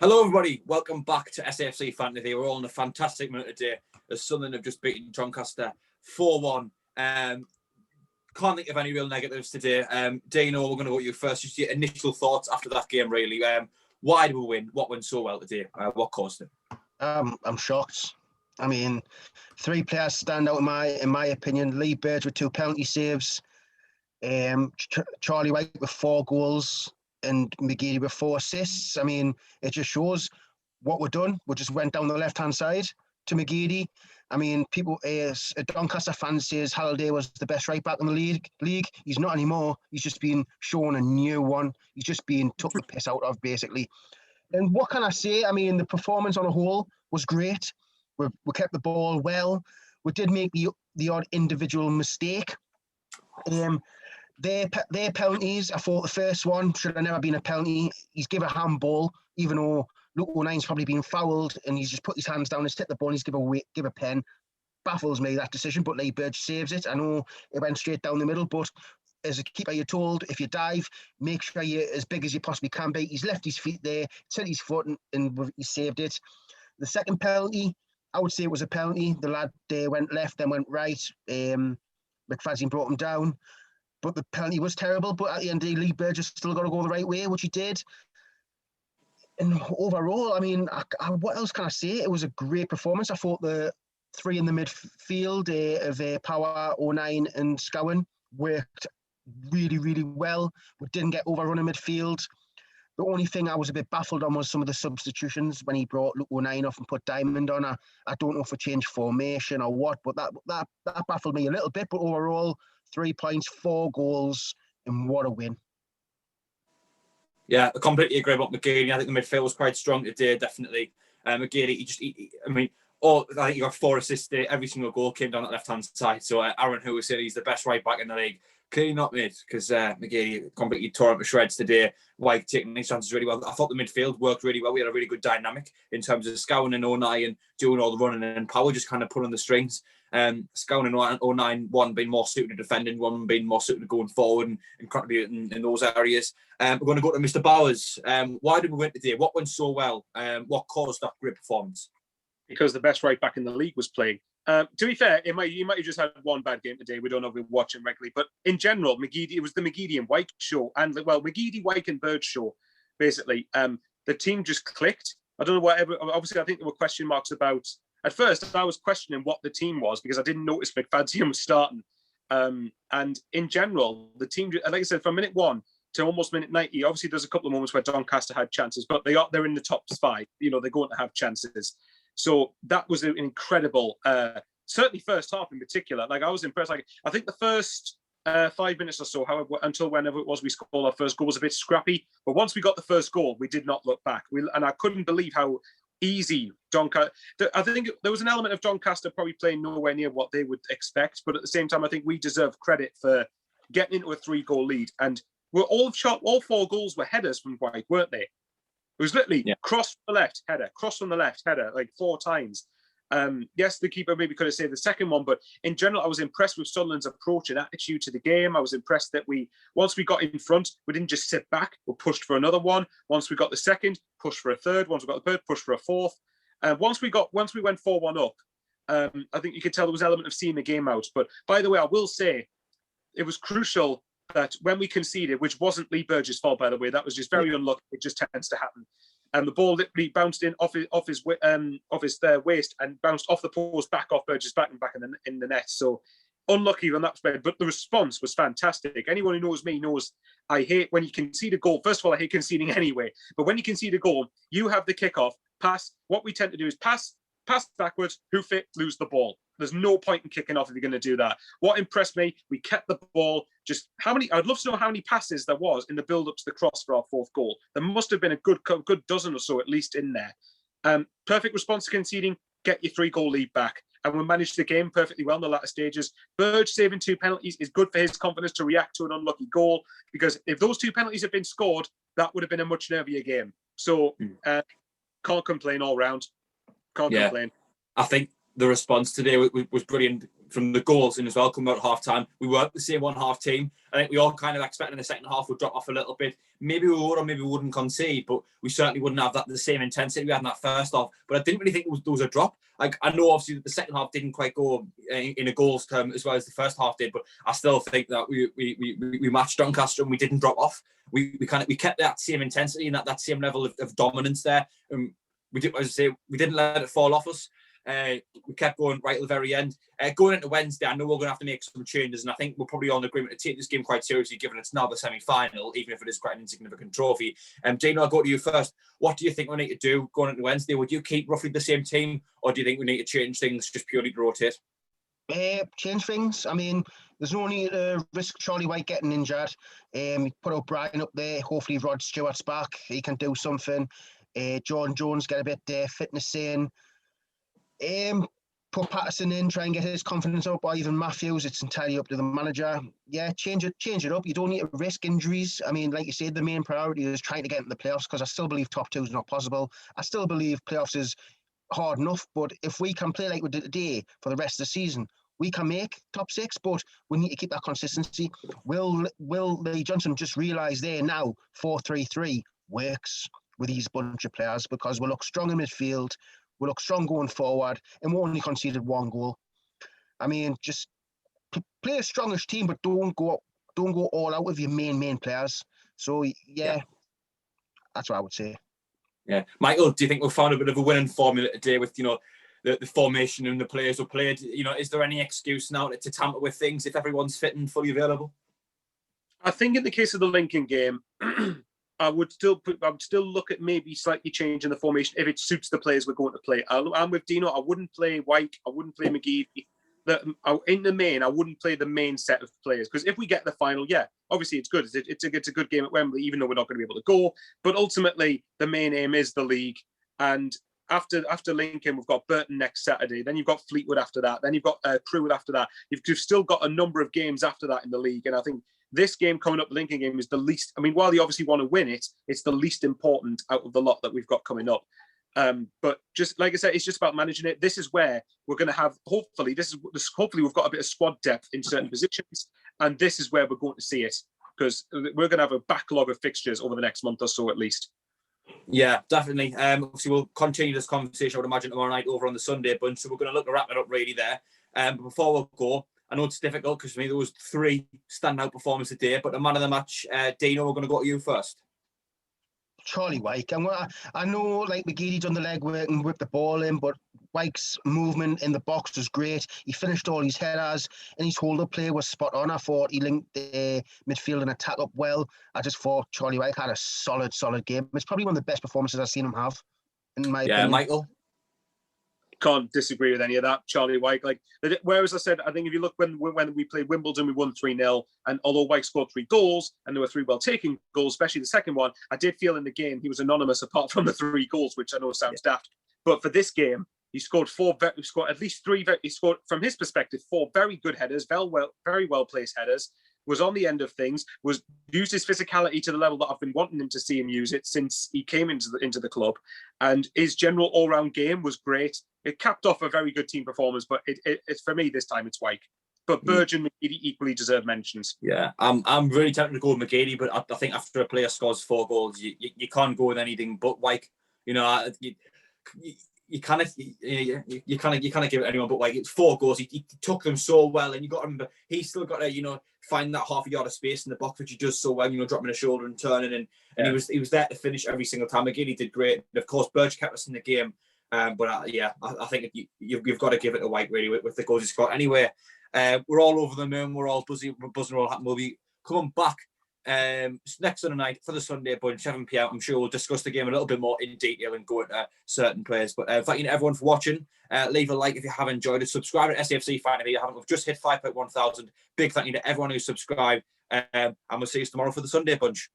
Hello, everybody. Welcome back to SAFC Fan TV. We're all in a fantastic mood today as Sunderland have just beaten Doncaster 4-1. Can't think of any real negatives today. Deane, we're going to go with you first. Just your initial thoughts after that game, really. Why did we win? What went so well today? What caused it? I'm shocked. I mean, three players stand out in my opinion. Lee Burge with 2 penalty saves, Charlie White with 4 goals, and McGeady with 4 assists. I mean, it just shows what we've done. We just went down the left-hand side to McGeady. I mean, people, Doncaster fans says Halliday was the best right back in the league. He's not anymore. He's just been shown a new one. He's just been took the piss out of, basically. And what can I say? I mean, the performance on a whole was great. We kept the ball well. We did make the odd individual mistake. Their penalties, I thought the first one should have never been a penalty. He's given a handball, even though Luke O'Nine's probably been fouled, and he's just put his hands down and hit the ball and he's give a pen. Baffles me, that decision, but Lee Burge saves it. I know it went straight down the middle, but as a keeper, you're told if you dive, make sure you're as big as you possibly can be. He's left his feet there, set his foot, and he saved it. The second penalty, I would say it was a penalty. The lad went left, then went right. McFadzean brought him down. But the penalty was terrible. But at the end of the day, Lee Burge has still got to go the right way, which he did. And overall, I mean, what else can I say? It was a great performance. I thought the 3 in the midfield of Power, O'Nine and Scowen worked really, really well. We didn't get overrun in midfield. The only thing I was a bit baffled on was some of the substitutions when he brought Luke O'Nine off and put Diamond on. I don't know if we changed formation or what, but that baffled me a little bit. But overall, 3 points, 4 goals, and what a win. Yeah, I completely agree about McGeady. I think the midfield was quite strong today, definitely. McGeady, I think he got 4 assists today. Every single goal came down that left-hand side. So Aaron, who was saying he's the best right back in the league, clearly not made, because McGeady completely tore him to shreds today. White taking his chances really well. I thought the midfield worked really well. We had a really good dynamic in terms of Scowen and O'Nine doing all the running, and Power just kind of pulling the strings. Scowen and O'Nine, one being more suited to defending, one being more suited to going forward and contributing in those areas. We're going to go to Mr. Bowers. Why did we win today? What went so well? What caused that great performance? Because the best right back in the league was playing. To be fair, you might have just had one bad game today. We don't know if we watch him regularly, but in general, it was the McGeady and White show, and McGeady, White, and Bird show. Basically, the team just clicked. I don't know whatever. Obviously, I think there were question marks about. At first, I was questioning what the team was because I didn't notice McFadzean was starting. And in general, the team, like I said, from minute 1 to almost minute 90. Obviously, there's a couple of moments where Doncaster had chances, but they're in the top 5. You know, they're going to have chances. So that was an incredible, certainly first half in particular. Like, I was impressed. Like, I think the first 5 minutes or so, however, until whenever it was we scored our first goal, was a bit scrappy. But once we got the first goal, we did not look back. And I couldn't believe how easy Doncaster. I think there was an element of Doncaster probably playing nowhere near what they would expect. But at the same time, I think we deserve credit for getting into a 3-goal lead. And we're all 4 goals were headers from White, weren't they? It was literally cross from the left, header, cross from the left, header, like 4 times. Yes, the keeper maybe could have saved the second one, but in general, I was impressed with Sunderland's approach and attitude to the game. I was impressed that once we got in front, we didn't just sit back, we pushed for another one. Once we got the second, pushed for a third. Once we got the third, pushed for a fourth. Once we went 4-1 up, I think you could tell there was an element of seeing the game out. But by the way, I will say it was crucial that when we conceded, which wasn't Lee Burge's fault, by the way, that was just very unlucky. It just tends to happen. And the ball literally bounced in off his waist and bounced off the post, back off Burge's back and back in the net. So unlucky on that perspective, but the response was fantastic. Anyone who knows me knows I hate when you concede a goal. First of all, I hate conceding anyway. But when you concede a goal, you have the kickoff, pass. What we tend to do is pass backwards, hoof it, lose the ball. There's no point in kicking off if you're going to do that. What impressed me, we kept the ball. I'd love to know how many passes there was in the build-up to the cross for our 4th goal. There must have been a good dozen or so at least in there. Perfect response to conceding, get your 3-goal lead back. And we managed the game perfectly well in the latter stages. Burge saving 2 penalties is good for his confidence to react to an unlucky goal, because if those 2 penalties had been scored, that would have been a much nervier game. So can't complain all round. Can't complain. I think the response today was brilliant from the goals in as well, coming out at half-time. We weren't the same one-half team. I think we all kind of expected the second half would drop off a little bit. Maybe we would, or maybe we wouldn't concede, but we certainly wouldn't have the same intensity we had in that first half. But I didn't really think there was a drop. Like, I know obviously that the second half didn't quite go in a goals term as well as the first half did, but I still think that we matched Doncaster and we didn't drop off. We kept that same intensity and that same level of dominance there. We didn't let it fall off us. We kept going right at the very end. Going into Wednesday, I know we're going to have to make some changes, and I think we're probably all in agreement to take this game quite seriously, given it's now the semi-final, even if it is quite an insignificant trophy. Deane, I'll go to you first. What do you think we need to do going into Wednesday? Would you keep roughly the same team, or do you think we need to change things just purely to rotate? Change things. I mean, there's no need to risk Charlie White getting injured. Put O'Brien up there. Hopefully Rod Stewart's back. He can do something. John Jones get a bit fitness in. Put Patterson in, try and get his confidence up, or even Matthews. It's entirely up to the manager. Yeah, change it up. You don't need to risk injuries. I mean, like you said, the main priority is trying to get into the playoffs, because I still believe top two is not possible. I still believe playoffs is hard enough, but if we can play like we did today for the rest of the season, we can make top six, but we need to keep that consistency. Will Lee Johnson just realise there now 4-3-3 works with these bunch of players, because we'll look strong in midfield, we'll look strong going forward, and we only conceded one goal. I mean, just play a strongish team, but don't go all out with your main players. So yeah, that's what I would say. Yeah, Michael, do you think we found a bit of a winning formula today with the formation and the players who played? Is there any excuse now to tamper with things if everyone's fit and fully available? I think in the case of the Lincoln game, I would still look at maybe slightly changing the formation if it suits the players we're going to play. I'm with Dino. I wouldn't play White. I wouldn't play McGee. In the main, I wouldn't play the main set of players, because if we get the final, obviously it's good. It's a good game at Wembley, even though we're not going to be able to go. But ultimately, the main aim is the league. And after Lincoln, we've got Burton next Saturday. Then you've got Fleetwood after that. Then you've got Crewe after that. You've still got a number of games after that in the league. And I think this game coming up, the Lincoln game, is the least. I mean, while you obviously want to win it, it's the least important out of the lot that we've got coming up. But just like I said, it's just about managing it. This is where we're going to have, hopefully we've got a bit of squad depth in certain positions, and this is where we're going to see it, because we're going to have a backlog of fixtures over the next month or so at least. Yeah, definitely. Obviously, we'll continue this conversation, I would imagine, tomorrow night over on the Sunday bunch. So we're going to look to wrap it up really there. But before we go, I know it's difficult because for me there was 3 standout performances today, but the man of the match, Dino, we're going to go to you first. Charlie White. And I know, like, McGeady done the legwork and whipped the ball in, but White's movement in the box was great. He finished all his headers, and his hold-up play was spot on. I thought he linked the midfield and attack up well. I just thought Charlie White had a solid game. It's probably one of the best performances I've seen him have, in my opinion. Michael? Can't disagree with any of that. Charlie White, whereas I said, I think if you look when we played Wimbledon, we won 3-0, and although White scored 3 goals, and there were 3 well-taken goals, especially the second one, I did feel in the game he was anonymous apart from the 3 goals, which I know sounds daft. But for this game, he scored at least 3. He scored, from his perspective, 4 very good headers, very well-placed headers, was on the end of things, was used his physicality to the level that I've been wanting him to see him use it since he came into the club, and his general all-round game was great. It capped off a very good team performance, but it's for me this time it's White. But Burge and McGeady equally deserve mentions. Yeah, I'm really tempted to go with McGeady, but I think after a player scores 4 goals, you can't go with anything but White. You kind of give it anyone but White. It's 4 goals. He took them so well, and you got to remember he's still got to find that half a yard of space in the box, which he does so well. Dropping a shoulder and turning, and he was there to finish every single time. McGeady did great, and of course Burge kept us in the game. I think you've got to give it to White really with the goals he's got. Anyway, we're all over the moon. We're all buzzing. We're all happy. We'll be coming back next Sunday night for the Sunday bunch, 7 p.m. I'm sure we'll discuss the game a little bit more in detail and go into certain players. But thank you to everyone for watching. Leave a like if you have enjoyed it. Subscribe to SAFC Fan TV if you haven't. We've just hit 5.1 thousand. Big thank you to everyone who subscribed. And we'll see you tomorrow for the Sunday bunch.